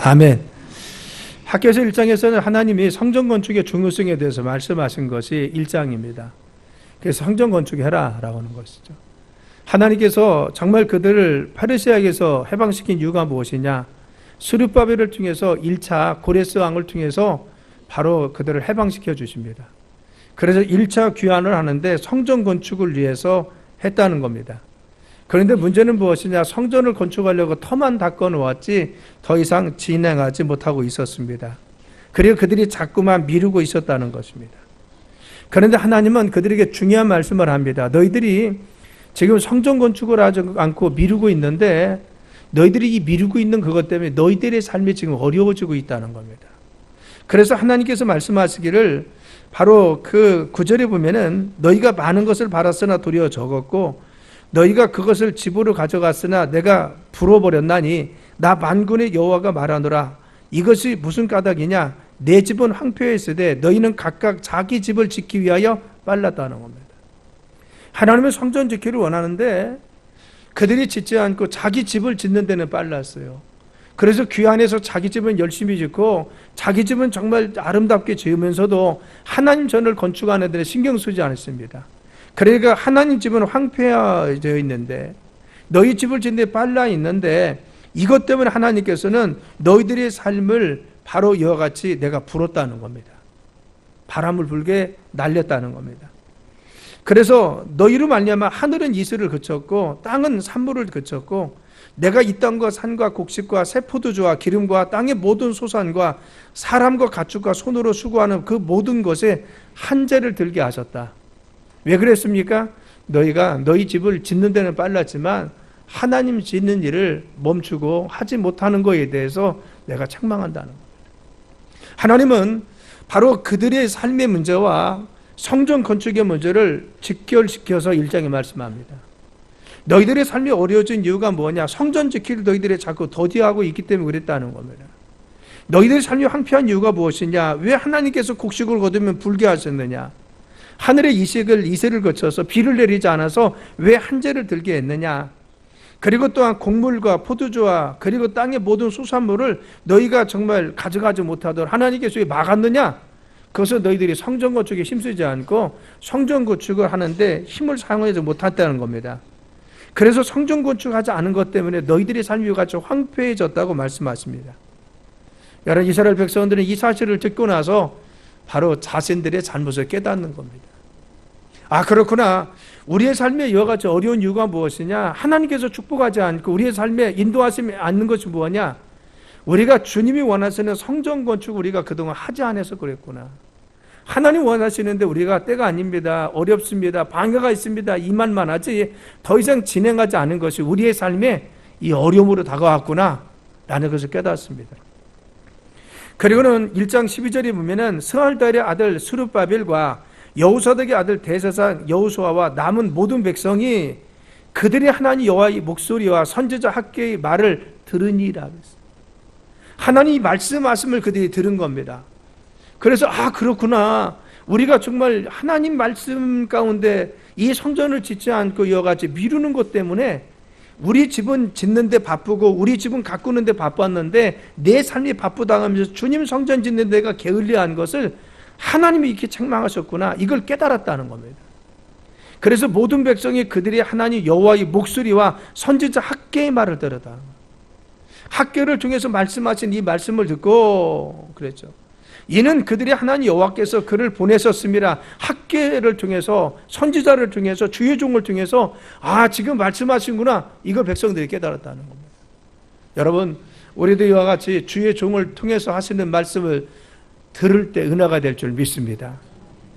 아멘. 학개서 1장에서는 하나님이 성전 건축의 중요성에 대해서 말씀하신 것이 1장입니다. 그래서 성전 건축해라 라고 하는 것이죠. 하나님께서 정말 그들을 페르시아에게서 해방시킨 이유가 무엇이냐? 스룹바벨을 통해서 1차 고레스 왕을 통해서 바로 그들을 해방시켜 주십니다. 그래서 1차 귀환을 하는데 성전 건축을 위해서 했다는 겁니다. 그런데 문제는 무엇이냐? 성전을 건축하려고 터만 닦아 놓았지 더 이상 진행하지 못하고 있었습니다. 그리고 그들이 자꾸만 미루고 있었다는 것입니다. 그런데 하나님은 그들에게 중요한 말씀을 합니다. 너희들이 지금 성전 건축을 하지 않고 미루고 있는데 너희들이 이 미루고 있는 그것 때문에 너희들의 삶이 지금 어려워지고 있다는 겁니다. 그래서 하나님께서 말씀하시기를 바로 그 9절에 보면은 너희가 많은 것을 바랐으나 도리어 적었고 너희가 그것을 집으로 가져갔으나 내가 불어버렸나니 나 만군의 여호와가 말하노라. 이것이 무슨 까닭이냐? 내 집은 황폐했으되 너희는 각각 자기 집을 짓기 위하여 빨랐다는 겁니다. 하나님은 성전 짓기를 원하는데 그들이 짓지 않고 자기 집을 짓는 데는 빨랐어요. 그래서 귀환해서 자기 집은 열심히 짓고 자기 집은 정말 아름답게 지으면서도 하나님 전을 건축하는 데는 신경 쓰지 않았습니다. 그러니까 하나님 집은 황폐되어 있는데 너희 집을 짓는 데 빨라 있는데 이것 때문에 하나님께서는 너희들의 삶을 바로 이와 같이 내가 불었다는 겁니다. 바람을 불게 날렸다는 겁니다. 그래서 너희로 말미암아 하늘은 이슬을 그쳤고 땅은 산물을 그쳤고 내가 이 땅과 산과 곡식과 새 포도주와 기름과 땅의 모든 소산과 사람과 가축과 손으로 수고하는 그 모든 것에 한재를 들게 하셨다. 왜 그랬습니까? 너희가 너희 집을 짓는 데는 빨랐지만 하나님 짓는 일을 멈추고 하지 못하는 것에 대해서 내가 책망한다는 겁니다. 하나님은 바로 그들의 삶의 문제와 성전 건축의 문제를 직결시켜서 1장에 말씀합니다. 너희들의 삶이 어려워진 이유가 뭐냐? 성전 지키를 너희들이 자꾸 더디하고 있기 때문에 그랬다는 겁니다. 너희들의 삶이 황폐한 이유가 무엇이냐? 왜 하나님께서 곡식을 거두면 불게 하셨느냐? 하늘의 이슬을 거쳐서 비를 내리지 않아서 왜 한재를 들게 했느냐? 그리고 또한 곡물과 포도주와 그리고 땅의 모든 수산물을 너희가 정말 가져가지 못하도록 하나님께서 왜 막았느냐? 그것은 너희들이 성전 건축에 힘쓰지 않고 성전 건축을 하는데 힘을 사용하지 못했다는 겁니다. 그래서 성전 건축하지 않은 것 때문에 너희들의 삶이 같이 황폐해졌다고 말씀하십니다. 여러분, 이스라엘 백성들은 이 사실을 듣고 나서 바로 자신들의 잘못을 깨닫는 겁니다. 아, 그렇구나. 우리의 삶에 이와 같이 어려운 이유가 무엇이냐? 하나님께서 축복하지 않고 우리의 삶에 인도하시지 않는 것이 뭐냐? 우리가 주님이 원하시는 성전 건축 우리가 그동안 하지 않아서 그랬구나. 하나님 원하시는데 우리가 때가 아닙니다. 어렵습니다. 방해가 있습니다. 이 말만 하지 더 이상 진행하지 않은 것이 우리의 삶에 이 어려움으로 다가왔구나 라는 것을 깨닫습니다. 그리고는 1장 12절에 보면은 스알달의 아들 스룹바벨과 여호사닥의 아들 대제사장 여호수아와 남은 모든 백성이 그들의 하나님 여호와의 목소리와 선지자 학개의 말을 들으니라 했어요. 하나님이 말씀하심을 그들이 들은 겁니다. 그래서 아, 그렇구나. 우리가 정말 하나님 말씀 가운데 이 성전을 짓지 않고 이와 같이 미루는 것 때문에 우리 집은 짓는 데 바쁘고 우리 집은 가꾸는 데 바빴는데 내 삶이 바쁘다하면서 주님 성전 짓는 데가 게을리한 것을 하나님이 이렇게 책망하셨구나. 이걸 깨달았다는 겁니다. 그래서 모든 백성이 그들이 하나님 여호와의 목소리와 선지자 학개의 말을 들었다. 학개를 통해서 말씀하신 이 말씀을 듣고 그랬죠. 이는 그들이 하나님 여호와께서 그를 보내셨습니다. 학개를 통해서 선지자를 통해서 주의 종을 통해서 아, 지금 말씀하신구나. 이걸 백성들이 깨달았다는 겁니다. 여러분, 우리도 이와 같이 주의 종을 통해서 하시는 말씀을 들을 때 은혜가 될 줄 믿습니다.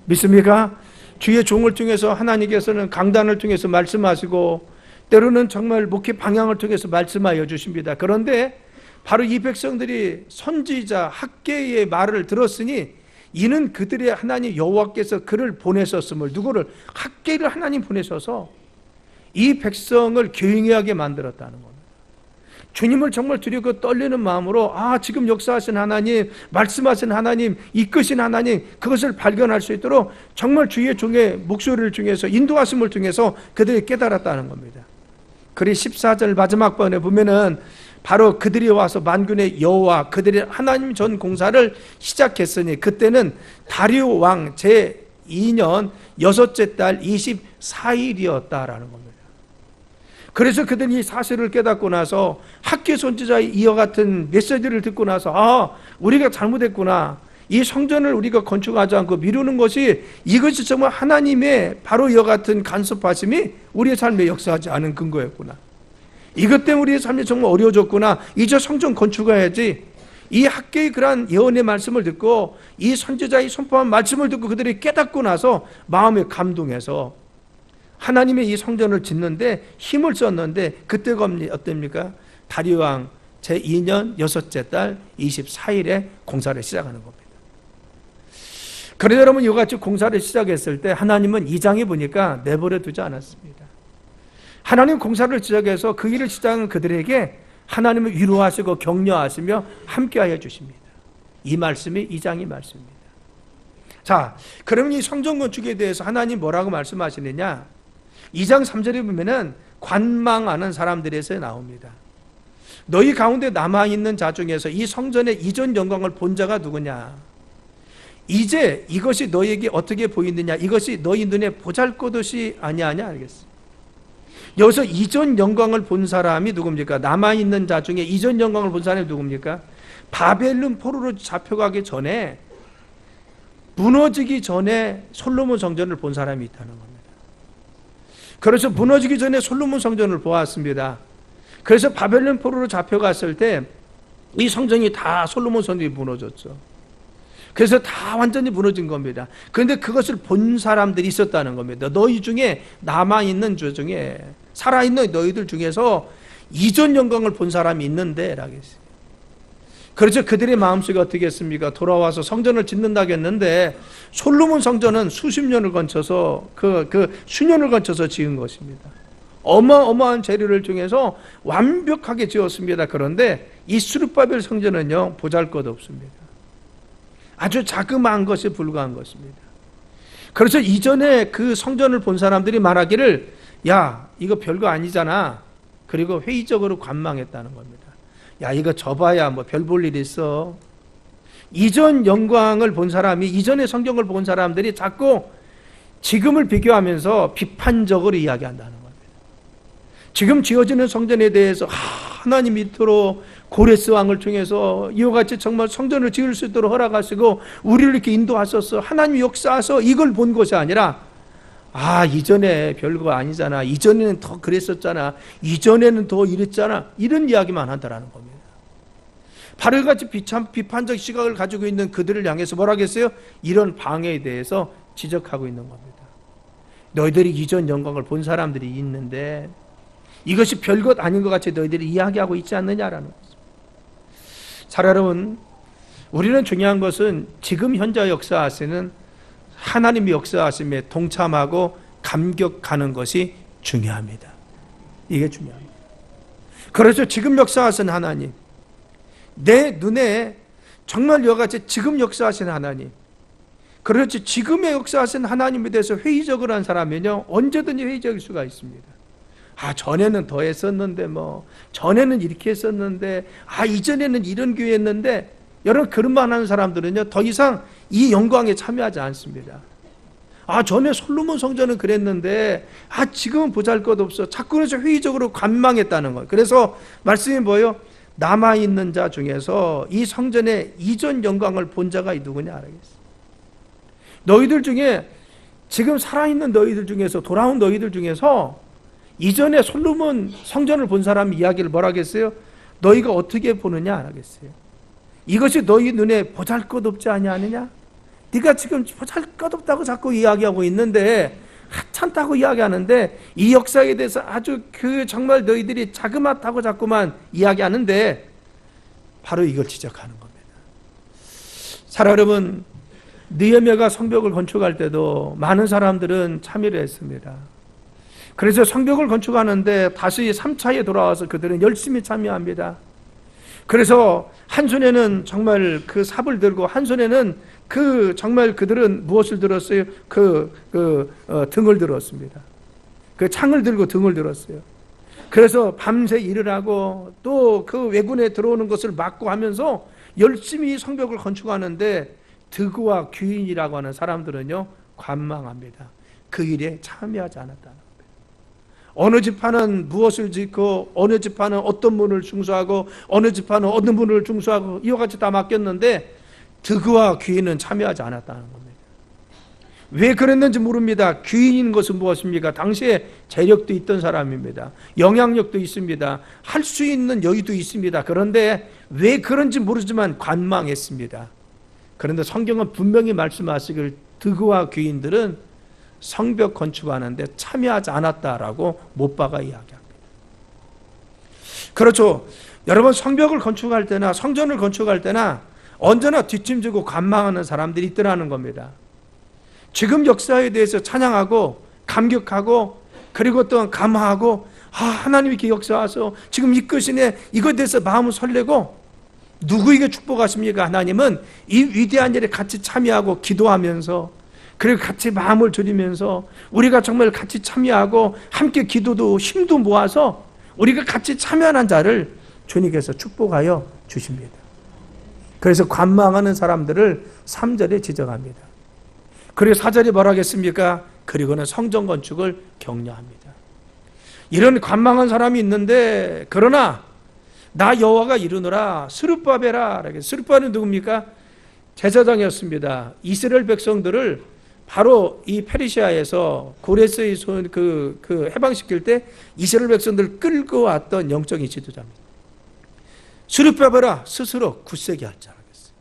믿습니까? 주의 종을 통해서 하나님께서는 강단을 통해서 말씀하시고 때로는 정말 목회 방향을 통해서 말씀하여 주십니다. 그런데 바로 이 백성들이 선지자 학개의 말을 들었으니 이는 그들의 하나님 여호와께서 그를 보내셨음을, 누구를? 학개를 하나님 보내셔서 이 백성을 교잉하게 만들었다는 겁니다. 주님을 정말 두렵고 떨리는 마음으로 아, 지금 역사하신 하나님, 말씀하신 하나님, 이끄신 하나님, 그것을 발견할 수 있도록 정말 주의 종의 목소리를 통해서 인도하심을 통해서 그들이 깨달았다는 겁니다. 그리 14절 마지막 번에 보면은 바로 그들이 와서 만군의 여호와 그들이 하나님 전 공사를 시작했으니 그때는 다리오 왕 제2년 여섯째 달 24일이었다라는 겁니다. 그래서 그들이 이 사실을 깨닫고 나서 학교 선지자의 이와 같은 메시지를 듣고 나서 우리가 잘못했구나. 이 성전을 우리가 건축하지 않고 미루는 것이 이것이 정말 하나님의 바로 이와 같은 간섭하심이 우리의 삶에 역사하지 않은 근거였구나. 이것 때문에 우리의 삶이 정말 어려워졌구나. 이제 성전 건축해야지. 이 학교의 그러한 예언의 말씀을 듣고 이 선지자의 선포한 말씀을 듣고 그들이 깨닫고 나서 마음에 감동해서 하나님의 이 성전을 짓는데 힘을 썼는데 그때가 어떻습니까? 다리오 왕 제2년 여섯째 달 24일에 공사를 시작하는 겁니다. 그런데 여러분 이같이 공사를 시작했을 때 하나님은 2장에 보니까 내버려 두지 않았습니다. 하나님 공사를 시작해서 그 일을 시작한 그들에게 하나님을 위로하시고 격려하시며 함께하여 주십니다. 이 말씀이 2장의 말씀입니다. 자, 그러면 이 성전 건축에 대해서 하나님 뭐라고 말씀하시느냐? 2장 3절에 보면은 관망하는 사람들에서 나옵니다. 너희 가운데 남아있는 자 중에서 이 성전의 이전 영광을 본 자가 누구냐? 이제 이것이 너희에게 어떻게 보이느냐? 이것이 너희 눈에 보잘것없이 아니하냐? 알겠어요. 여기서 이전 영광을 본 사람이 누굽니까? 남아있는 자 중에 이전 영광을 본 사람이 누굽니까? 바벨론 포로로 잡혀가기 전에, 무너지기 전에 솔로몬 성전을 본 사람이 있다는 겁니다. 그래서 무너지기 전에 솔로몬 성전을 보았습니다. 그래서 바벨론 포로로 잡혀갔을 때 이 성전이 다 솔로몬 성전이 무너졌죠. 그래서 다 완전히 무너진 겁니다. 그런데 그것을 본 사람들이 있었다는 겁니다. 너희 중에 남아있는 주 중에 살아있는 너희들 중에서 이전 영광을 본 사람이 있는데 라고 했어요. 그래서 그들의 마음속에 어떻게 했습니까? 돌아와서 성전을 짓는다고 했는데 솔로몬 성전은 수십 년을 거쳐서 수년을 거쳐서 지은 것입니다. 어마어마한 재료를 중에서 완벽하게 지었습니다. 그런데 이 스룹바벨 성전은요 보잘것없습니다. 아주 자그마한 것에 불과한 것입니다. 그래서 이전에 그 성전을 본 사람들이 말하기를 야 이거 별거 아니잖아. 그리고 회의적으로 관망했다는 겁니다. 야 이거 접어야 뭐 별 볼 일 있어. 이전 영광을 본 사람이 이전의 성경을 본 사람들이 자꾸 지금을 비교하면서 비판적으로 이야기한다는 겁니다. 지금 지어지는 성전에 대해서 하나님 밑으로 고레스 왕을 통해서 이와 같이 정말 성전을 지을 수 있도록 허락하시고 우리를 이렇게 인도하셔서 하나님 역사하셔서 이걸 본 것이 아니라 이전에 별거 아니잖아. 이전에는 더 그랬었잖아. 이전에는 더 이랬잖아. 이런 이야기만 한다라는 겁니다. 바로 이같이 비판적 시각을 가지고 있는 그들을 향해서 뭐라고 했어요? 이런 방해에 대해서 지적하고 있는 겁니다. 너희들이 이전 영광을 본 사람들이 있는데 이것이 별것 아닌 것 같이 너희들이 이야기하고 있지 않느냐라는 것입니다. 자, 여러분, 우리는 중요한 것은 지금 현재 역사하시는 하나님의 역사하심에 동참하고 감격하는 것이 중요합니다. 이게 중요합니다. 그래서 지금 역사하시는 하나님, 내 눈에 정말 이와 같이 지금 역사하시는 하나님, 그렇지 지금의 역사하시는 하나님에 대해서 회의적으로 한 사람은요 언제든지 회의적일 수가 있습니다. 전에는 더 했었는데 전에는 이렇게 했었는데 이전에는 이런 교회 했는데 여러분 그런 말 하는 사람들은요 더 이상 이 영광에 참여하지 않습니다. 전에 솔로몬 성전은 그랬는데 지금은 보잘것없어. 자꾸 그래서 회의적으로 관망했다는 거예요. 그래서 말씀이 뭐예요? 남아있는 자 중에서 이 성전의 이전 영광을 본 자가 누구냐 알겠어요. 너희들 중에 지금 살아있는 너희들 중에서 돌아온 너희들 중에서 이전에 솔로몬 성전을 본 사람 이야기를 뭐라 하겠어요? 너희가 어떻게 보느냐 하겠어요. 이것이 너희 눈에 보잘것없지 아니하느냐? 네가 지금 보잘것없다고 자꾸 이야기하고 있는데 하찮다고 이야기하는데 이 역사에 대해서 아주 정말 너희들이 자그맣다고 자꾸만 이야기하는데 바로 이걸 지적하는 겁니다. 사랑 여러분, 느헤미야가 성벽을 건축할 때도 많은 사람들은 참여를 했습니다. 그래서 성벽을 건축하는데 다시 3차에 돌아와서 그들은 열심히 참여합니다. 그래서 한 손에는 정말 그 삽을 들고 한 손에는 정말 그들은 무엇을 들었어요? 등을 들었습니다. 그 창을 들고 등을 들었어요. 그래서 밤새 일을 하고 또 그 왜군에 들어오는 것을 막고 하면서 열심히 성벽을 건축하는데 드그와 귀인이라고 하는 사람들은요 관망합니다. 그 일에 참여하지 않았다는 겁니다. 어느 지파는 무엇을 짓고 어느 지파는 어떤 문을 중수하고 어느 지파는 어느 문을 중수하고 이와 같이 다 맡겼는데 드그와 귀인은 참여하지 않았다는 겁니다. 왜 그랬는지 모릅니다. 귀인인 것은 무엇입니까? 당시에 재력도 있던 사람입니다. 영향력도 있습니다. 할 수 있는 여유도 있습니다. 그런데 왜 그런지 모르지만 관망했습니다. 그런데 성경은 분명히 말씀하시길 드그와 귀인들은 성벽 건축하는데 참여하지 않았다라고 못 박아 이야기합니다. 그렇죠. 여러분, 성벽을 건축할 때나 성전을 건축할 때나 언제나 뒷짐지고 관망하는 사람들이 있더라는 겁니다. 지금 역사에 대해서 찬양하고 감격하고 그리고 또한 감화하고 하나님이 이렇게 역사하셔서 지금 이끄시네, 이것에 대해서 마음을 설레고 누구에게 축복하십니까? 하나님은 이 위대한 일에 같이 참여하고 기도하면서 그리고 같이 마음을 졸이면서 우리가 정말 같이 참여하고 함께 기도도 힘도 모아서 우리가 같이 참여하는 자를 주님께서 축복하여 주십니다. 그래서 관망하는 사람들을 3절에 지적합니다. 그리고 4절에 뭐라 하겠습니까? 그리고는 성전 건축을 격려합니다. 이런 관망한 사람이 있는데 그러나 나 여호와가 이르노라 스룹바벨아. 스룹바벨은 누굽니까? 제사장이었습니다. 이스라엘 백성들을 바로 이 페르시아에서 고레스의 해방시킬 때 이스라엘 백성들을 끌고 왔던 영적인 지도자입니다. 스룹바벨아, 스스로 굳세게 할 줄 알겠어요.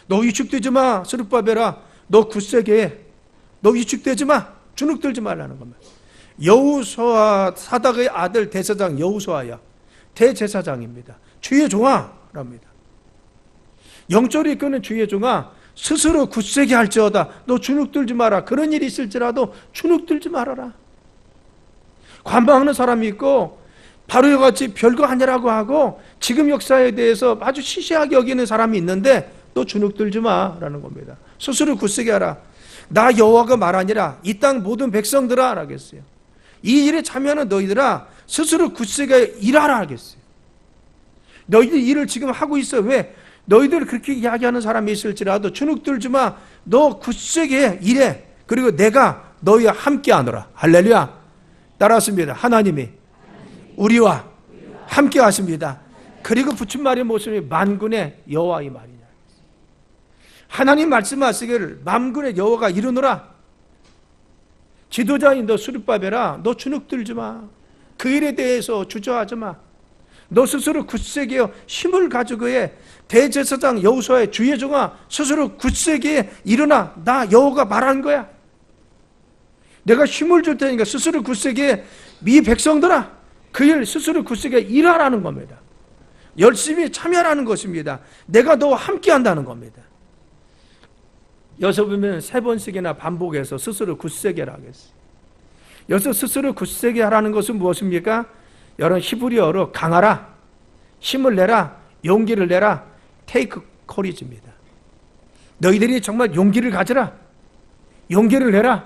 너 위축되지 마. 스룹바벨아, 너 굳세게 해. 너 위축되지 마. 주눅들지 말라는 겁니다. 여호수아, 사닥의 아들 대제사장 여호수아야 대제사장입니다. 주의 종아랍니다. 영적으로 이끄는 주의 종아, 스스로 굳세게 할지어다. 너 주눅들지 마라. 그런 일이 있을지라도 주눅들지 말아라. 관망하는 사람이 있고 바로 이와 같이 별거 아니라고 하고 지금 역사에 대해서 아주 시시하게 여기는 사람이 있는데 너 주눅들지 마라는 겁니다. 스스로 굳세게 하라. 나 여호와가 말하니라 이 땅 모든 백성들아 라겠어요. 이 일에 참여하는 너희들아 스스로 굳세게 일하라 하겠어요. 너희들 일을 지금 하고 있어. 왜? 너희들 그렇게 이야기하는 사람이 있을지라도 주눅들지 마. 너 굳세게 일해. 그리고 내가 너희와 함께 하노라. 할렐루야. 따라왔습니다. 하나님이 우리와 함께 하십니다. 그리고 붙임말의 모습이 만군의 여호와의 말이냐. 하나님 말씀하시기를 만군의 여호와가 이르노라. 지도자인 너 스룹바벨아, 너 주눅들지 마. 그 일에 대해서 주저하지 마. 너 스스로 굳세게 힘을 가지고 해. 대제사장 여호수아의 주의 종아, 스스로 굳세게 일어나. 나 여호가 말한 거야. 내가 힘을 줄 테니까 스스로 굳세게 해. 이 백성들아, 그 일 스스로 굳세게 일하라는 겁니다. 열심히 참여하라는 것입니다. 내가 너와 함께 한다는 겁니다. 여기서 보면 3번씩이나 반복해서 스스로 굳세게 하겠어요. 여기서 스스로 굳세게 하라는 것은 무엇입니까? 여러분, 히브리어로 강하라, 힘을 내라, 용기를 내라, 테이크 코리지입니다. 너희들이 정말 용기를 가져라. 용기를 내라.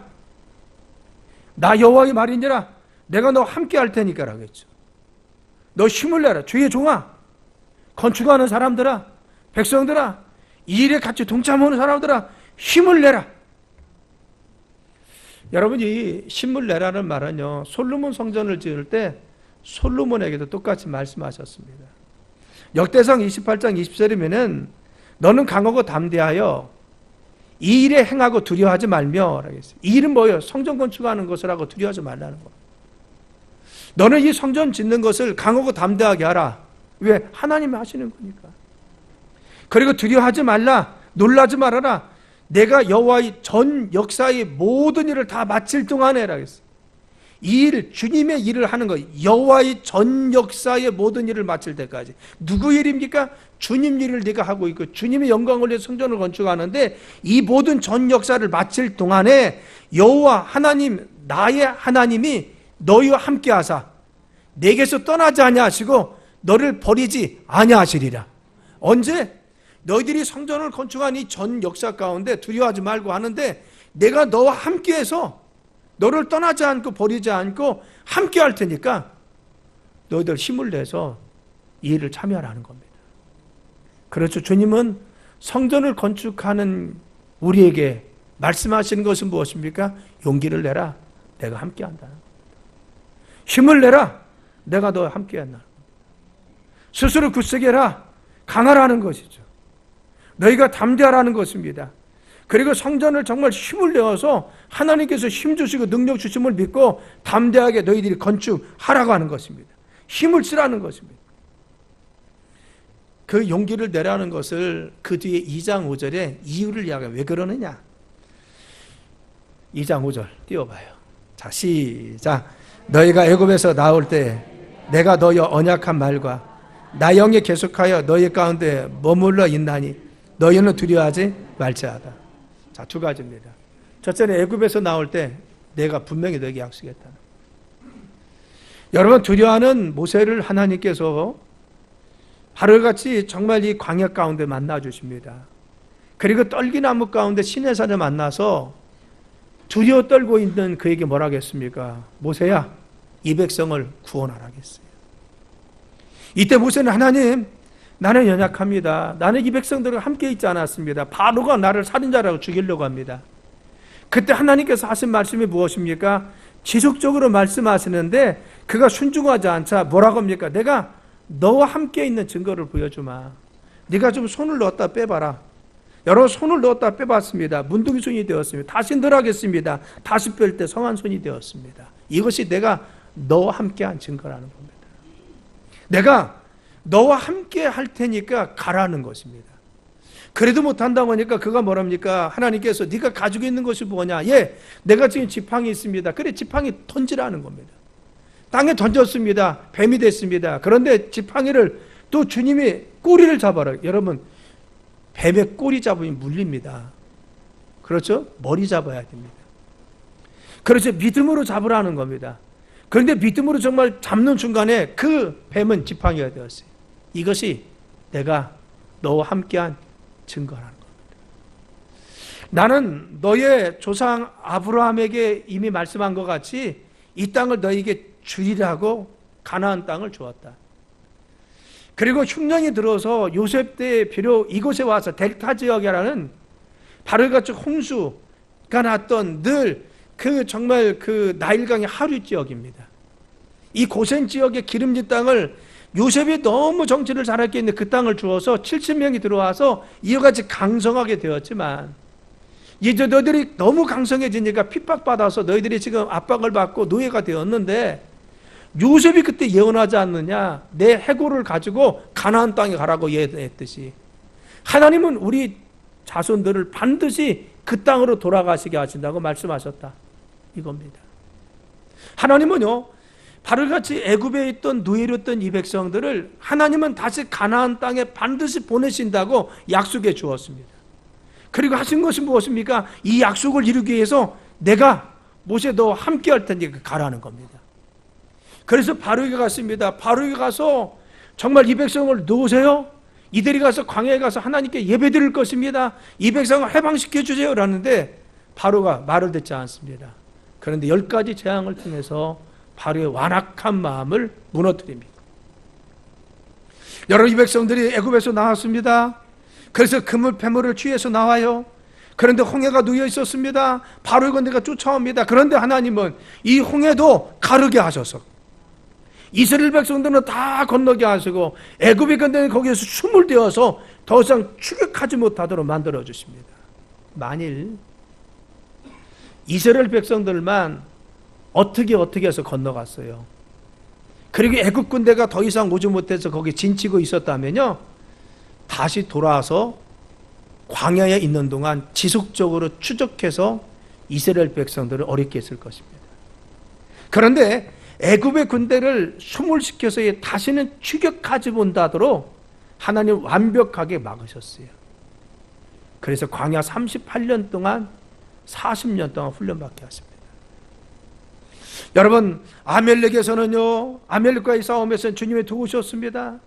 나 여호와의 말이니라. 내가 너 함께 할 테니까 라겠죠. 너 힘을 내라. 주의 종아, 건축하는 사람들아, 백성들아, 이 일에 같이 동참하는 사람들아, 힘을 내라. 여러분, 이 힘을 내라는 말은요, 솔로몬 성전을 지을 때 솔로몬에게도 똑같이 말씀하셨습니다. 역대상 28장 20절이면은 너는 강하고 담대하여 이 일에 행하고 두려워하지 말며 라겠어요. 이 일은 뭐예요? 성전 건축하는 것을 하고 두려워하지 말라는 거. 너는 이 성전 짓는 것을 강하고 담대하게 하라. 왜? 하나님이 하시는 거니까. 그리고 두려워하지 말라. 놀라지 말아라. 내가 여호와의 전 역사의 모든 일을 다 마칠 동안에 라겠어요. 이 일, 주님의 일을 하는 거, 여호와의 전 역사의 모든 일을 마칠 때까지. 누구 일입니까? 주님 일을 네가 하고 있고 주님의 영광을 위해 성전을 건축하는데 이 모든 전 역사를 마칠 동안에 여호와 하나님, 나의 하나님이 너희와 함께 하사 내게서 떠나지 아니하시고 너를 버리지 아니하시리라. 언제? 너희들이 성전을 건축한 이 전 역사 가운데 두려워하지 말고 하는데 내가 너와 함께해서 너를 떠나지 않고 버리지 않고 함께 할 테니까 너희들 힘을 내서 이 일을 참여하라는 겁니다. 그렇죠. 주님은 성전을 건축하는 우리에게 말씀하시는 것은 무엇입니까? 용기를 내라. 내가 함께한다. 힘을 내라. 내가 너와 함께한다. 스스로 굳세게 해라. 강하라는 것이죠. 너희가 담대하라는 것입니다. 그리고 성전을 정말 힘을 내어서 하나님께서 힘 주시고 능력 주심을 믿고 담대하게 너희들이 건축하라고 하는 것입니다. 힘을 쓰라는 것입니다. 그 용기를 내라는 것을 그 뒤에 2장 5절에 이유를 이야기해요. 왜 그러느냐? 2장 5절 띄워봐요. 자, 시작. 너희가 애굽에서 나올 때 내가 너희 언약한 말과 나 영에 계속하여 너희 가운데 머물러 있나니 너희는 두려워하지 말지어다. 자, 두 가지입니다. 첫째는 애굽에서 나올 때 내가 분명히 너에게 약속했다. 여러분, 두려워하는 모세를 하나님께서 바로같이 정말 이 광야 가운데 만나 주십니다. 그리고 떨기나무 가운데 시내산을 만나서 두려워 떨고 있는 그에게 뭐라 하겠습니까? 모세야, 이 백성을 구원하라겠어요. 이때 모세는 하나님, 나는 연약합니다. 나는 이 백성들과 함께 있지 않았습니다. 바로가 나를 살인자라고 죽이려고 합니다. 그때 하나님께서 하신 말씀이 무엇입니까? 지속적으로 말씀하시는데 그가 순종하지 않자 뭐라고 합니까? 내가 너와 함께 있는 증거를 보여주마. 네가 좀 손을 넣었다 빼봐라. 여러 손을 넣었다 빼봤습니다. 문둥이 손이 되었습니다. 다시 늘하겠습니다. 다시 뺄 때 성한 손이 되었습니다. 이것이 내가 너와 함께한 증거라는 겁니다. 내가 너와 함께 할 테니까 가라는 것입니다. 그래도 못한다고 하니까 그가 뭐랍니까? 하나님께서 네가 가지고 있는 것이 뭐냐? 예, 내가 지금 지팡이 있습니다. 그래, 지팡이 던지라는 겁니다. 땅에 던졌습니다. 뱀이 됐습니다. 그런데 지팡이를 또 주님이 꼬리를 잡아라. 여러분, 뱀의 꼬리 잡으면 물립니다. 그렇죠? 머리 잡아야 됩니다. 그렇죠? 믿음으로 잡으라는 겁니다. 그런데 믿음으로 정말 잡는 순간에 그 뱀은 지팡이가 되었어요. 이것이 내가 너와 함께한 증거라는 겁니다. 나는 너의 조상 아브라함에게 이미 말씀한 것 같이 이 땅을 너에게 주리라고 가나안 땅을 주었다. 그리고 흉년이 들어서 요셉 때 비록 이곳에 와서 델타 지역이라는 바로같이 홍수가 났던 늘 그 정말 그 나일강의 하류 지역입니다. 이 고센 지역의 기름진 땅을 요셉이 너무 정치를 잘했기 때문에 그 땅을 주어서 70명이 들어와서 이와 같이 강성하게 되었지만 이제 너희들이 너무 강성해지니까 핍박받아서 너희들이 지금 압박을 받고 노예가 되었는데 요셉이 그때 예언하지 않느냐? 내 해골을 가지고 가나안 땅에 가라고 예언했듯이 하나님은 우리 자손들을 반드시 그 땅으로 돌아가시게 하신다고 말씀하셨다. 이겁니다. 하나님은요, 바로같이 애굽에 있던 노예로 있던 이 백성들을 하나님은 다시 가나안 땅에 반드시 보내신다고 약속해 주었습니다. 그리고 하신 것이 무엇입니까? 이 약속을 이루기 위해서 내가 모세 너와 함께 할 테니까 가라는 겁니다. 그래서 바로에게 갔습니다. 바로에게 가서 정말 이 백성을 놓으세요. 이들이 가서 광야에 가서 하나님께 예배 드릴 것입니다. 이 백성을 해방시켜 주세요. 라는데 바로가 말을 듣지 않습니다. 그런데 10가지 재앙을 통해서 바로의 완악한 마음을 무너뜨립니다. 여러분, 이 백성들이 애굽에서 나왔습니다. 그래서 그물 패물을 취해서 나와요. 그런데 홍해가 놓여 있었습니다. 바로의 군대가 쫓아옵니다. 그런데 하나님은 이 홍해도 가르게 하셔서 이스라엘 백성들은 다 건너게 하시고 애굽의 군대는 거기에서 숨을 대어서 더 이상 추격하지 못하도록 만들어 주십니다. 만일 이스라엘 백성들만 어떻게 해서 건너갔어요. 그리고 애굽 군대가 더 이상 오지 못해서 거기 진치고 있었다면요, 다시 돌아와서 광야에 있는 동안 지속적으로 추적해서 이스라엘 백성들을 어렵게 했을 것입니다. 그런데 애굽의 군대를 수몰시켜서 다시는 추격하지 못하도록 하나님 완벽하게 막으셨어요. 그래서 광야 38년 동안 40년 동안 훈련받게 하십니다. 여러분, 아멜렉에서는요, 아멜렉과의 싸움에서는 주님이 도우셨습니다.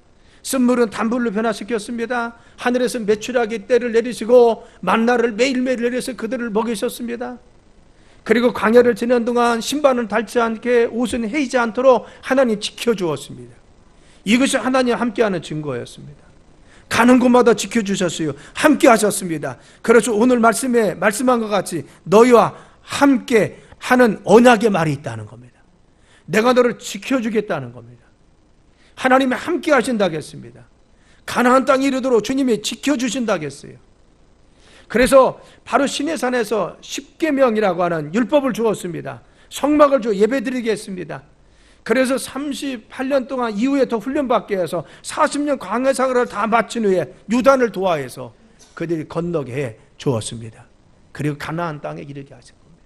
쓴물은 단물로 변화시켰습니다. 하늘에서 메추라기 떼를 내리시고 만나를 매일매일 내려서 그들을 먹이셨습니다. 그리고 광야를 지내는 동안 신발은 닳지 않게 옷은 헤이지 않도록 하나님 지켜주었습니다. 이것이 하나님 함께하는 증거였습니다. 가는 곳마다 지켜주셨어요. 함께 하셨습니다. 그래서 오늘 말씀에 말씀한 것 같이 너희와 함께 하는 언약의 말이 있다는 겁니다. 내가 너를 지켜주겠다는 겁니다. 하나님이 함께 하신다고 했습니다. 가나안 땅에 이르도록 주님이 지켜주신다고 했어요. 그래서 바로 시내산에서 십계명이라고 하는 율법을 주었습니다. 성막을 주어 예배드리게 했습니다. 그래서 38년 동안 이후에 더 훈련받게 해서 40년 광야생활을 다 마친 후에 유단을 도하해서 그들이 건너게 해 주었습니다. 그리고 가나안 땅에 이르게 하신 겁니다.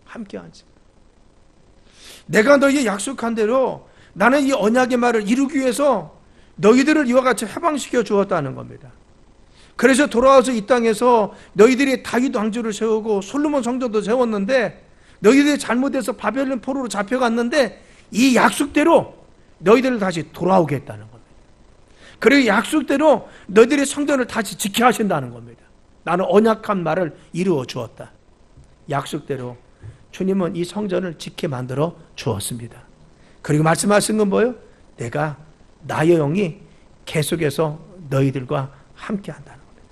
함께 하십니다. 내가 너희에게 약속한 대로 나는 이 언약의 말을 이루기 위해서 너희들을 이와 같이 해방시켜 주었다는 겁니다. 그래서 돌아와서 이 땅에서 너희들이 다윗 왕조를 세우고 솔로몬 성전도 세웠는데 너희들이 잘못해서 바벨론 포로로 잡혀갔는데 이 약속대로 너희들을 다시 돌아오게 했다는 겁니다. 그리고 약속대로 너희들의 성전을 다시 지켜 하신다는 겁니다. 나는 언약한 말을 이루어 주었다. 약속대로 주님은 이 성전을 지켜 만들어 주었습니다. 그리고 말씀하신 건 뭐예요? 내가 나의 영이 계속해서 너희들과 함께 한다는 겁니다.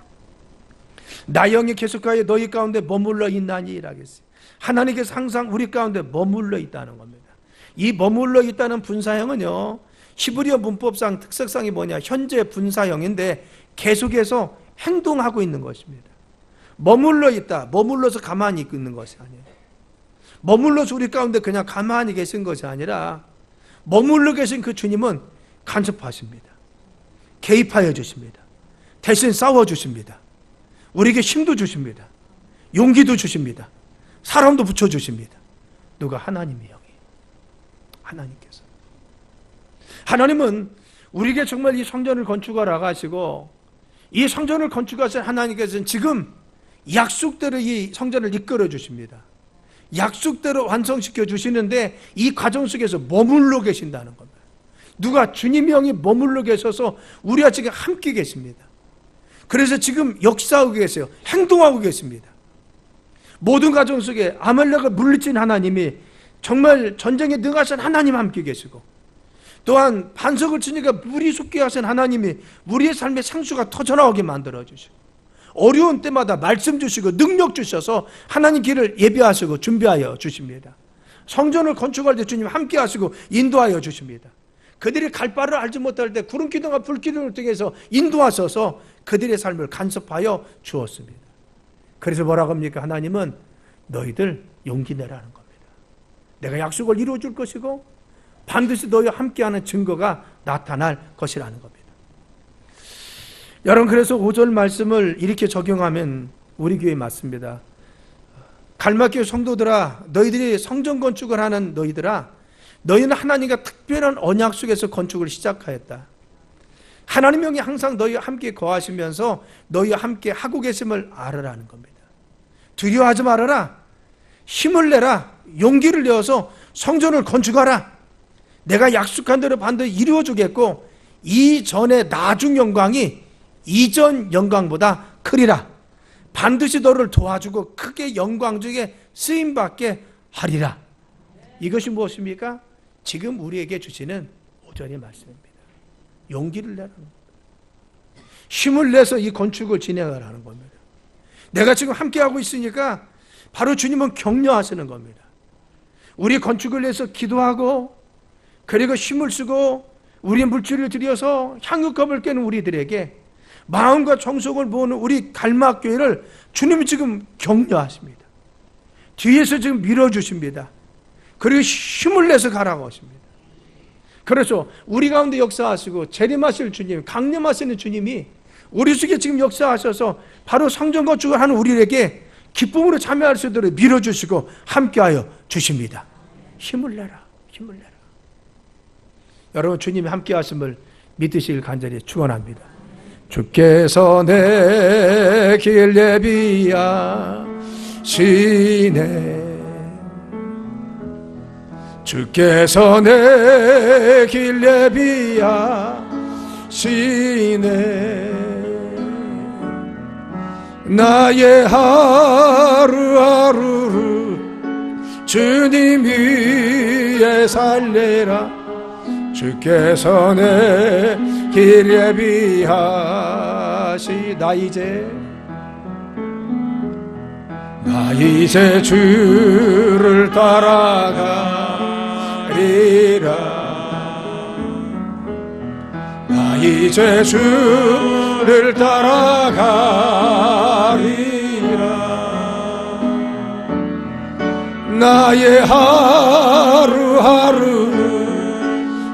나의 영이 계속하여 너희 가운데 머물러 있나니라고 했어요. 하나님께서 항상 우리 가운데 머물러 있다는 겁니다. 이 머물러 있다는 분사형은요, 히브리어 문법상 특색상이 뭐냐, 현재 분사형인데 계속해서 행동하고 있는 것입니다. 머물러 있다, 머물러서 가만히 있는 것이 아니에요. 머물러서 우리 가운데 그냥 가만히 계신 것이 아니라 머물러 계신 그 주님은 간섭하십니다. 개입하여 주십니다. 대신 싸워주십니다. 우리에게 힘도 주십니다. 용기도 주십니다. 사람도 붙여주십니다. 누가? 하나님이요. 하나님께서. 하나님은 우리에게 정말 이 성전을 건축하라고 하시고 이 성전을 건축하신 하나님께서는 지금 약속대로 이 성전을 이끌어 주십니다. 약속대로 완성시켜 주시는데 이 과정 속에서 머물러 계신다는 겁니다. 누가? 주님의 영이 머물러 계셔서 우리와 지금 함께 계십니다. 그래서 지금 역사하고 계세요. 행동하고 계십니다. 모든 과정 속에 아말렉을 물리친 하나님이 정말 전쟁에 능하신 하나님 함께 계시고 또한 반석을 치니까 물이 솟게 하신 하나님이 우리의 삶의 생수가 터져나오게 만들어 주시고 어려운 때마다 말씀 주시고 능력 주셔서 하나님 길을 예비하시고 준비하여 주십니다. 성전을 건축할 때 주님 함께 하시고 인도하여 주십니다. 그들이 갈 바를 알지 못할 때 구름 기둥과 불 기둥을 통해서 인도하셔서 그들의 삶을 간섭하여 주었습니다. 그래서 뭐라고 합니까? 하나님은 너희들 용기 내라는 겁니다. 내가 약속을 이루어 줄 것이고 반드시 너희와 함께하는 증거가 나타날 것이라는 겁니다. 여러분, 그래서 5절 말씀을 이렇게 적용하면 우리 교회에 맞습니다. 갈마교회 성도들아, 너희들이 성전 건축을 하는 너희들아, 너희는 하나님과 특별한 언약 속에서 건축을 시작하였다. 하나님 영이 항상 너희와 함께 거하시면서 너희와 함께 하고 계심을 알으라는 겁니다. 두려워하지 말아라. 힘을 내라. 용기를 내어서 성전을 건축하라. 내가 약속한 대로 반드시 이루어주겠고 이전의 나중 영광이 이전 영광보다 크리라. 반드시 너를 도와주고 크게 영광 중에 쓰임받게 하리라. 이것이 무엇입니까? 지금 우리에게 주시는 5절의 말씀입니다. 용기를 내라는 겁니다. 힘을 내서 이 건축을 진행하라는 겁니다. 내가 지금 함께하고 있으니까 바로 주님은 격려하시는 겁니다. 우리 건축을 위해서 기도하고 그리고 힘을 쓰고 우리의 물질을 들여서 향유컵을 깨는 우리들에게 마음과 정성을 모으는 우리 갈막교회를 주님이 지금 격려하십니다. 뒤에서 지금 밀어주십니다. 그리고 힘을 내서 가라고 하십니다. 그래서 우리 가운데 역사하시고 재림하실 주님, 강림하시는 주님이 우리 속에 지금 역사하셔서 바로 성전 건축을 하는 우리에게 기쁨으로 참여할 수 있도록 밀어주시고 함께하여 주십니다. 힘을 내라, 힘을 내라. 여러분, 주님이 함께하심을 믿으시길 간절히 축원합니다. 주께서 내 길 예비하시네. 주께서 내 길 예비하시네. 나의 하루하루를 주님 위에 살래라. 주께서 내 길 예비하시. 나 이제 주를 따라가리라. 나 이제 주를 따라가리라. 나의 하루하루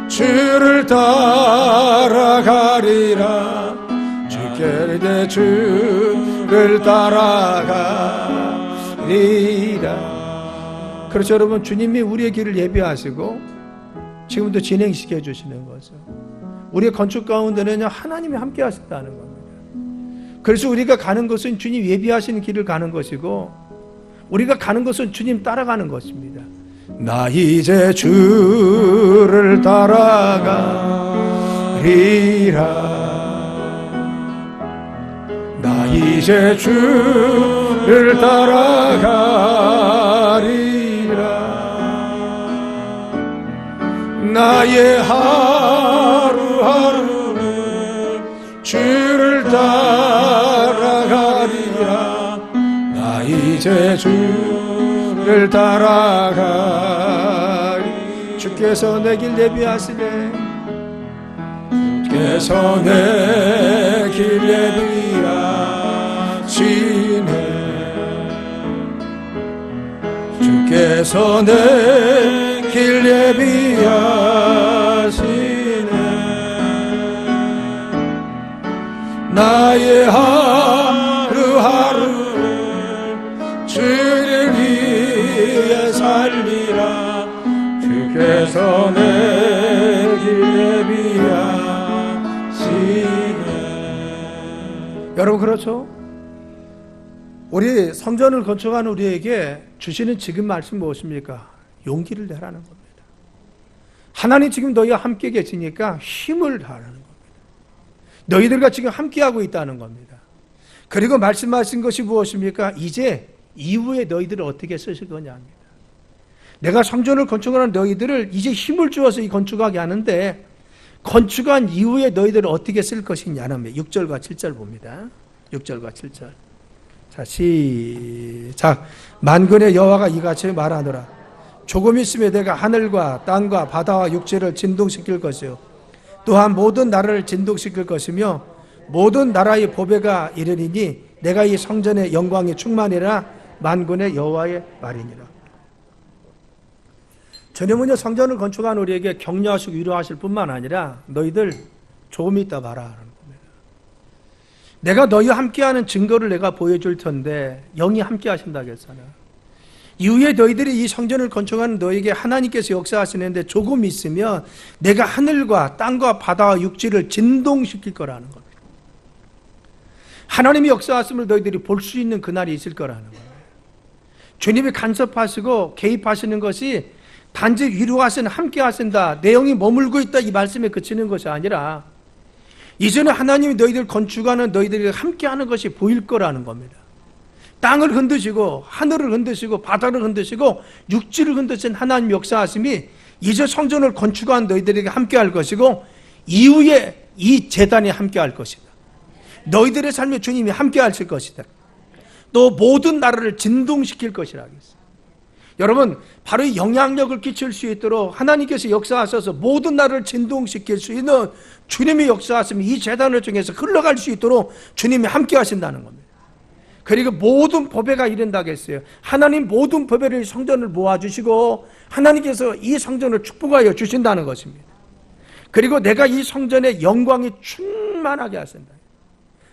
주를 따라가리라. 주께 내 주를 따라가리라. 그렇죠, 여러분. 주님이 우리의 길을 예비하시고 지금도 진행시켜 주시는 거죠. 우리의 건축 가운데는 하나님이 함께 하신다는 겁니다. 그래서 우리가 가는 것은 주님 예비하시는 길을 가는 것이고, 우리가 가는 것은 주님 따라가는 것입니다. 나 이제 주를 따라가리라. 나 이제 주를 따라가리라. 나의 하루하루는 주를 따라가리라. 나 이제 주를 따라가리. 주께서 내 길 예비하시네. 주께서 내 길 예비하시네. 주께서 내 길 예비하시네. 나의 하루하루 주를 위해 살리라. 주께서 내 길 예비하시네. 여러분, 그렇죠? 우리 성전을 건축하는 우리에게 주시는 지금 말씀 무엇입니까? 용기를 내라는 겁니다. 하나님 지금 너희와 함께 계시니까 힘을 다하라는 겁니다. 너희들과 지금 함께하고 있다는 겁니다. 그리고 말씀하신 것이 무엇입니까? 이제 이후에 너희들을 어떻게 쓰실 거냐입니다. 내가 성전을 건축하는 너희들을 이제 힘을 주어서 이 건축하게 하는데, 건축한 이후에 너희들을 어떻게 쓸 것이냐는 6절과 7절 봅니다. 6절과 7절. 자, 시작. 만군의 여호와가 이같이 말하노라. 조금 있으면 내가 하늘과 땅과 바다와 육지를 진동시킬 것이요, 또한 모든 나라를 진동시킬 것이며 모든 나라의 보배가 이르리니 내가 이 성전의 영광이 충만이라. 만군의 여호와의 말이니라. 주님은요, 성전을 건축한 우리에게 격려하시고 위로하실 뿐만 아니라 너희들 조금 있다 봐라 하는 겁니다. 내가 너희와 함께하는 증거를 내가 보여줄 텐데 영이 함께 하신다고 했잖아. 이후에 너희들이 이 성전을 건축하는 너에게 하나님께서 역사하시는데 조금 있으면 내가 하늘과 땅과 바다와 육지를 진동시킬 거라는 겁니다. 하나님이 역사하심을 너희들이 볼 수 있는 그날이 있을 거라는 거예요. 주님이 간섭하시고 개입하시는 것이 단지 위로하신, 함께 하신다, 내용이 머물고 있다 이 말씀에 그치는 것이 아니라 이제는 하나님이 너희들 건축하는 너희들이 함께하는 것이 보일 거라는 겁니다. 땅을 흔드시고 하늘을 흔드시고 바다를 흔드시고 육지를 흔드신 하나님 역사하심이 이제 성전을 건축한 너희들에게 함께할 것이고 이후에 이 제단이 함께할 것이다. 너희들의 삶에 주님이 함께하실 것이다. 또 모든 나라를 진동시킬 것이라고 했어요. 여러분, 바로 이 영향력을 끼칠 수 있도록 하나님께서 역사하셔서 모든 나라를 진동시킬 수 있는 주님의 역사하심이 이 제단을 통해서 흘러갈 수 있도록 주님이 함께 하신다는 겁니다. 그리고 모든 보배가 이른다고 했어요. 하나님 모든 보배를 성전을 모아주시고 하나님께서 이 성전을 축복하여 주신다는 것입니다. 그리고 내가 이 성전의 영광이 충만하게 하신다.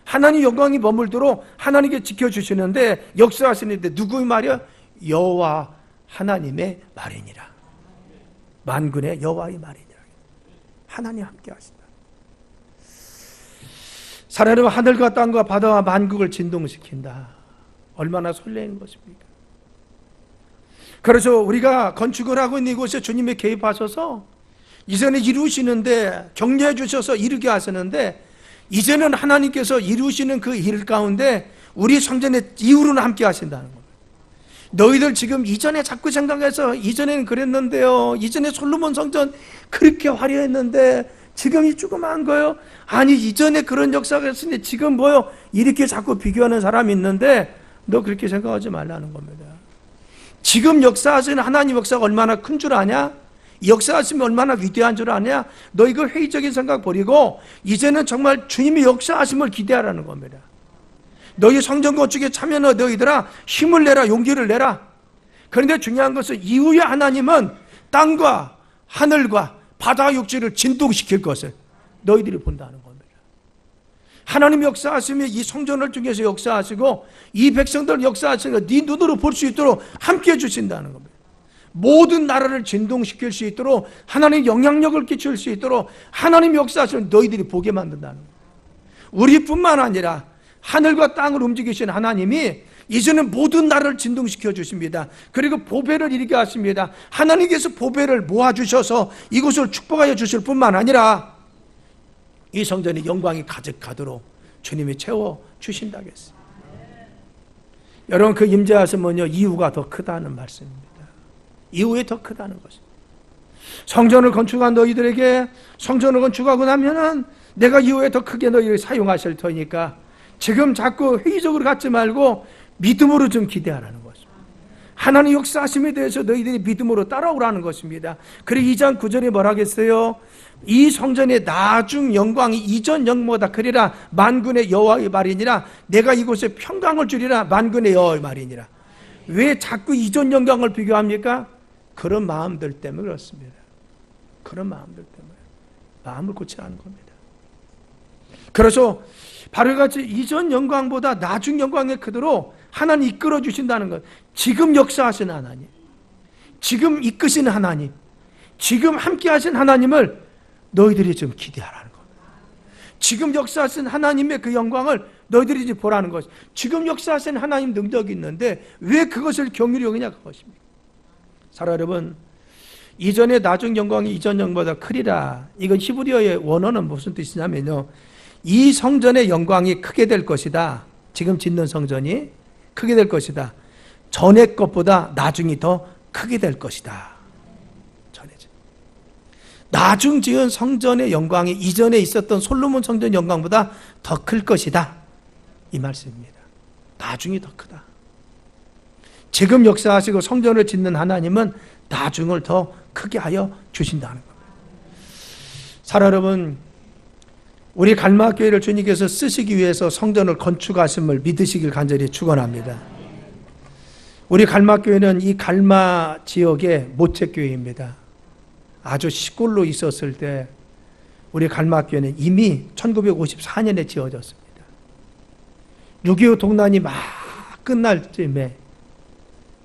하나님 영광이 머물도록 하나님께 지켜주시는데 역사하시는데 누구의 말이야? 여호와 하나님의 말이니라. 만군의 여호와의 말이니라. 하나님 함께 하신다. 사랑하는 하늘과 땅과 바다와 만국을 진동시킨다. 얼마나 설레는 것입니까? 그래서 우리가 건축을 하고 있는 이곳에 주님이 개입하셔서 이제는 이루시는데 격려해 주셔서 이루게 하시는데 이제는 하나님께서 이루시는 그 일 가운데 우리 성전의 이후로는 함께 하신다는 겁니다. 너희들 지금 이전에 자꾸 생각해서 이전에는 그랬는데요, 이전에 솔로몬 성전 그렇게 화려했는데 지금 이 조그마한 거요? 아니 이전에 그런 역사가 있었는데 지금 뭐요? 이렇게 자꾸 비교하는 사람이 있는데 너 그렇게 생각하지 말라는 겁니다. 지금 역사하시는 하나님 역사가 얼마나 큰 줄 아냐? 역사하시면 얼마나 위대한 줄 아냐? 너 이거 회의적인 생각 버리고 이제는 정말 주님이 역사하심을 기대하라는 겁니다. 너희 성전 건축에 참여한 너희들아 힘을 내라, 용기를 내라. 그런데 중요한 것은 이후에 하나님은 땅과 하늘과 바다 육지를 진동시킬 것을 너희들이 본다는 겁니다. 하나님 역사하시면 이 성전을 통해서 역사하시고 이 백성들 역사하시고 네 눈으로 볼 수 있도록 함께해 주신다는 겁니다. 모든 나라를 진동시킬 수 있도록 하나님 영향력을 끼칠 수 있도록 하나님 역사하시면 너희들이 보게 만든다는 겁니다. 우리뿐만 아니라 하늘과 땅을 움직이신 하나님이 이제는 모든 나라를 진동시켜 주십니다. 그리고 보배를 일으게 하십니다. 하나님께서 보배를 모아주셔서 이곳을 축복하여 주실 뿐만 아니라 이 성전의 영광이 가득하도록 주님이 채워주신다겠어요. 여러분 그 임재하심은요 이후가 더 크다는 말씀입니다. 이후에 더 크다는 것입니다. 성전을 건축한 너희들에게 성전을 건축하고 나면은 내가 이후에 더 크게 너희를 사용하실 터니까 지금 자꾸 회의적으로 갖지 말고 믿음으로 좀 기대하라는 것입니다. 하나님 역사하심에 대해서 너희들이 믿음으로 따라오라는 것입니다. 그리고 2장 9절에 뭐라 하겠어요? 이 성전의 나중 영광이 이전 영광보다 크리라. 만군의 여호와의 말이니라. 내가 이곳에 평강을 주리라. 만군의 여호와의 말이니라. 왜 자꾸 이전 영광을 비교합니까? 그런 마음들 때문에 그렇습니다. 그런 마음들 때문에 마음을 고쳐야 하는 겁니다. 그래서 바로 같이 이전 영광보다 나중 영광에 크도록 하나님 이끌어 주신다는 것. 지금 역사하신 하나님, 지금 이끄시는 하나님, 지금 함께 하신 하나님을 너희들이 좀 기대하라는 겁니다. 지금 역사하신 하나님의 그 영광을 너희들이 이제 보라는 것. 지금 역사하신 하나님 능력이 있는데 왜 그것을 경유히 여기냐 그것입니다. 사랑 여러분, 이전의 나중 영광이 이전 영광보다 크리라. 이건 히브리어의 원어는 무슨 뜻이냐면요, 이 성전의 영광이 크게 될 것이다. 지금 짓는 성전이 크게 될 것이다. 전의 것보다 나중이 더 크게 될 것이다. 나중 지은 성전의 영광이 이전에 있었던 솔로몬 성전 영광보다 더 클 것이다. 이 말씀입니다. 나중이 더 크다. 지금 역사하시고 성전을 짓는 하나님은 나중을 더 크게 하여 주신다는 겁니다. 사랑 여러분, 우리 갈마교회를 주님께서 쓰시기 위해서 성전을 건축하심을 믿으시길 간절히 축원합니다. 우리 갈마교회는 이 갈마 지역의 모책교회입니다. 아주 시골로 있었을 때 우리 갈마교회는 이미 1954년에 지어졌습니다. 6.25 동란이 막 끝날 쯤에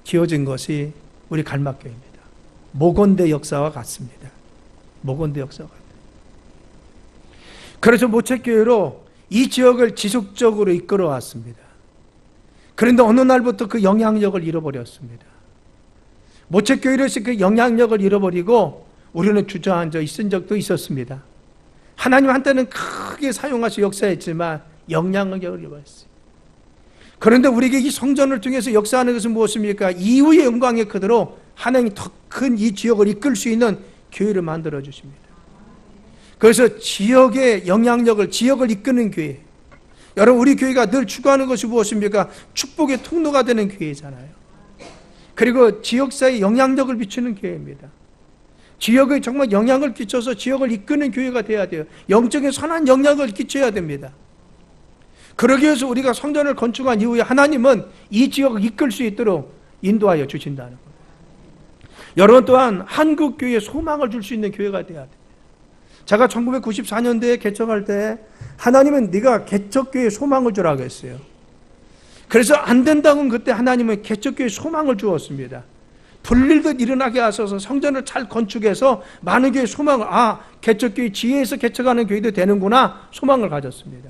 지어진 것이 우리 갈마교회입니다. 모건대 역사와 같습니다. 모건대 역사와 같아요. 그래서 모책교회로 이 지역을 지속적으로 이끌어왔습니다. 그런데 어느 날부터 그 영향력을 잃어버렸습니다. 모책교회로서 그 영향력을 잃어버리고 우리는 주저앉아 있은 적도 있었습니다. 하나님 한때는 크게 사용하시 역사했지만 영향력을 잃어버렸어요. 그런데 우리에게 이 성전을 통해서 역사하는 것은 무엇입니까? 이후의 영광이 크도록 하나님이 더 큰 이 지역을 이끌 수 있는 교회를 만들어 주십니다. 그래서 지역의 영향력을, 지역을 이끄는 교회. 여러분, 우리 교회가 늘 추구하는 것이 무엇입니까? 축복의 통로가 되는 교회잖아요. 그리고 지역사회에 영향력을 비추는 교회입니다. 지역에 정말 영향을 끼쳐서 지역을 이끄는 교회가 돼야 돼요. 영적인 선한 영향을 끼쳐야 됩니다. 그러기 위해서 우리가 성전을 건축한 이후에 하나님은 이 지역을 이끌 수 있도록 인도하여 주신다는 거예요. 여러분 또한 한국교회에 소망을 줄 수 있는 교회가 돼야 돼요. 제가 1994년도에 개척할 때 하나님은 네가 개척교회에 소망을 주라고 했어요. 그래서 안 된다고는 그때 하나님은 개척교회에 소망을 주었습니다. 불일듯 일어나게 하셔서 성전을 잘 건축해서 많은 교회에 소망을, 개척교회 지혜에서 개척하는 교회도 되는구나 소망을 가졌습니다.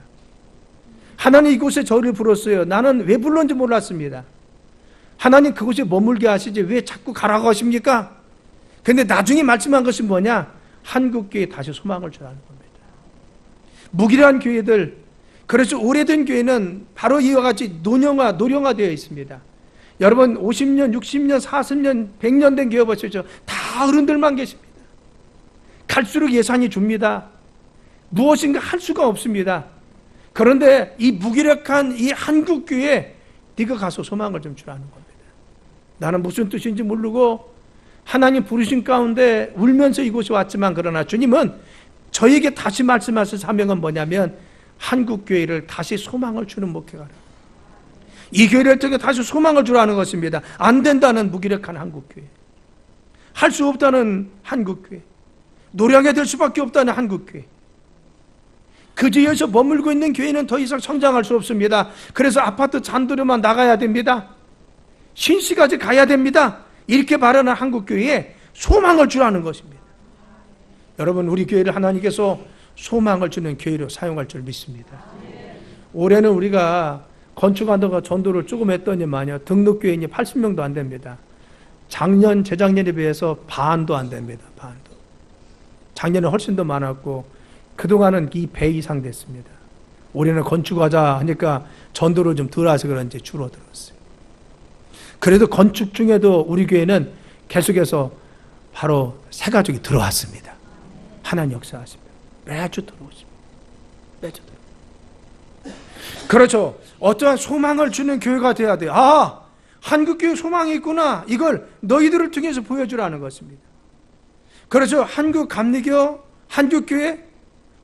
하나님 이곳에 저를 불렀어요. 나는 왜 불렀는지 몰랐습니다. 하나님 그곳에 머물게 하시지 왜 자꾸 가라고 하십니까? 근데 나중에 말씀한 것이 뭐냐? 한국교회에 다시 소망을 주라는 겁니다. 무기력한 교회들, 그래서 오래된 교회는 바로 이와 같이 노령화되어 있습니다. 여러분 50년, 60년, 40년, 100년 된 교회 보시죠. 다 어른들만 계십니다. 갈수록 예산이 줍니다. 무엇인가 할 수가 없습니다. 그런데 이 무기력한 이 한국교회에 네가 가서 소망을 좀 주라는 겁니다. 나는 무슨 뜻인지 모르고 하나님 부르신 가운데 울면서 이곳에 왔지만 그러나 주님은 저에게 다시 말씀하신 사명은 뭐냐면 한국교회를 다시 소망을 주는 목회가라. 이 교회를 통해 다시 소망을 주라는 것입니다. 안 된다는 무기력한 한국교회, 할 수 없다는 한국교회, 노량해 될 수밖에 없다는 한국교회, 그 지역에서 머물고 있는 교회는 더 이상 성장할 수 없습니다. 그래서 아파트 잔도로만 나가야 됩니다. 신시까지 가야 됩니다. 이렇게 바라는 한국교회에 소망을 주라는 것입니다. 여러분, 우리 교회를 하나님께서 소망을 주는 교회로 사용할 줄 믿습니다. 올해는 우리가 건축한다고 전도를 조금 했더니만요, 등록교인이 80명도 안 됩니다. 작년, 재작년에 비해서 반도 안 됩니다. 반도. 작년에 훨씬 더 많았고 그동안은 이 배 이상 됐습니다. 올해는 건축하자 하니까 전도를 좀 덜 해서 그런지 줄어들었어요. 그래도 건축 중에도 우리 교회는 계속해서 바로 새 가족이 들어왔습니다. 하나님 역사하십니다. 매주 들어오십니다. 매주 들어오십니다. 그렇죠. 어떠한 소망을 주는 교회가 돼야 돼요. 아, 한국교회 소망이 있구나. 이걸 너희들을 통해서 보여주라는 것입니다. 그렇죠. 한국감리교, 한국교회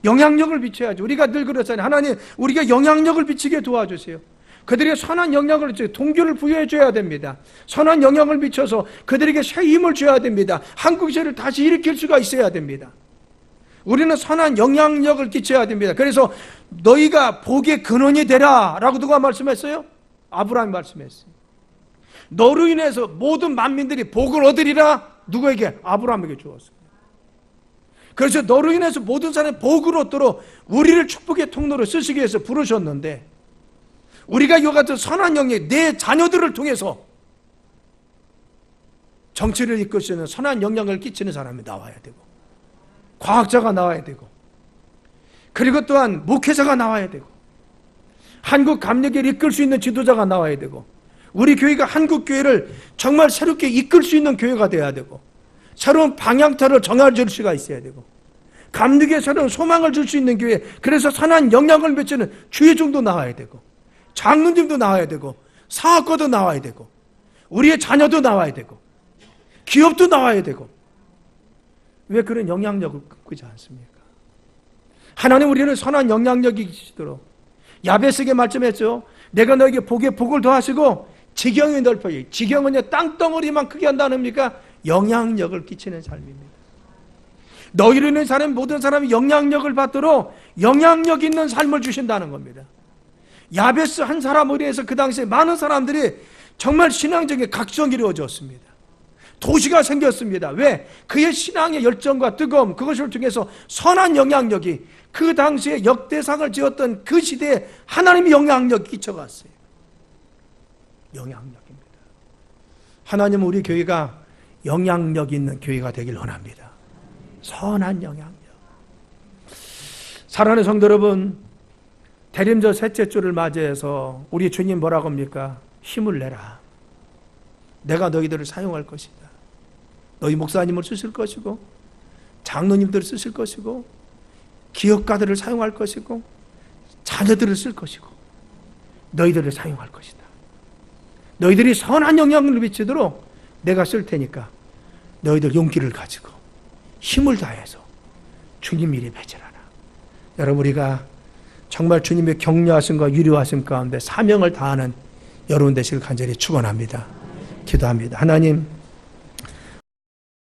영향력을 비춰야죠. 우리가 늘 그렇잖아요. 하나님, 우리가 영향력을 비치게 도와주세요. 그들에게 선한 영향을 비춰 동교를 부여해 줘야 됩니다. 선한 영향을 비춰서 그들에게 새 힘을 줘야 됩니다. 한국교회를 다시 일으킬 수가 있어야 됩니다. 우리는 선한 영향력을 끼쳐야 됩니다. 그래서 너희가 복의 근원이 되라 라고 누가 말씀했어요? 아브라함이 말씀했어요. 너로 인해서 모든 만민들이 복을 얻으리라. 누구에게? 아브라함에게 주었습니다. 그래서 너로 인해서 모든 사람이 복을 얻도록 우리를 축복의 통로로 쓰시기 위해서 부르셨는데, 우리가 이와 같은 선한 영역, 내 자녀들을 통해서 정치를 이끌시는 선한 영향을 끼치는 사람이 나와야 되고, 과학자가 나와야 되고, 그리고 또한 목회자가 나와야 되고, 한국 감리교를 이끌 수 있는 지도자가 나와야 되고, 우리 교회가 한국 교회를 정말 새롭게 이끌 수 있는 교회가 되어야 되고, 새로운 방향타를 정해줄 수가 있어야 되고, 감리교에 새로운 소망을 줄 수 있는 교회, 그래서 선한 영향을 미치는 주의종도 나와야 되고, 장로님도 나와야 되고, 사학과도 나와야 되고, 우리의 자녀도 나와야 되고, 기업도 나와야 되고. 왜 그런 영향력을 꿈꾸지 않습니까? 하나님 우리는 선한 영향력이 계시도록 야베스에게 말씀했죠. 내가 너에게 복에 복을 더하시고 지경이 넓어요. 지경은요, 땅덩어리만 크게 한다는 의미가 영향력을 끼치는 삶입니다. 너희로 있는 사람, 모든 사람이 영향력을 받도록 영향력 있는 삶을 주신다는 겁니다. 야베스 한 사람으로 인해서 그 당시에 많은 사람들이 정말 신앙적인 각성이 이루어졌습니다. 도시가 생겼습니다. 왜? 그의 신앙의 열정과 뜨거움, 그것을 통해서 선한 영향력이 그 당시에 역대상을 지었던 그 시대에 하나님의 영향력이 끼쳐갔어요. 영향력입니다. 하나님은 우리 교회가 영향력 있는 교회가 되길 원합니다. 선한 영향력. 사랑하는 성도 여러분, 대림절 셋째 주를 맞이해서 우리 주님 뭐라고 합니까? 힘을 내라. 내가 너희들을 사용할 것이다. 너희 목사님을 쓰실 것이고, 장로님들을 쓰실 것이고, 기업가들을 사용할 것이고, 자녀들을 쓸 것이고, 너희들을 사용할 것이다. 너희들이 선한 영향을 미치도록 내가 쓸 테니까 너희들 용기를 가지고 힘을 다해서 주님 일에 배제하라. 여러분, 우리가 정말 주님의 격려하심과 유료하심 가운데 사명을 다하는 여러분 되시길 간절히 축원합니다. 기도합니다. 하나님,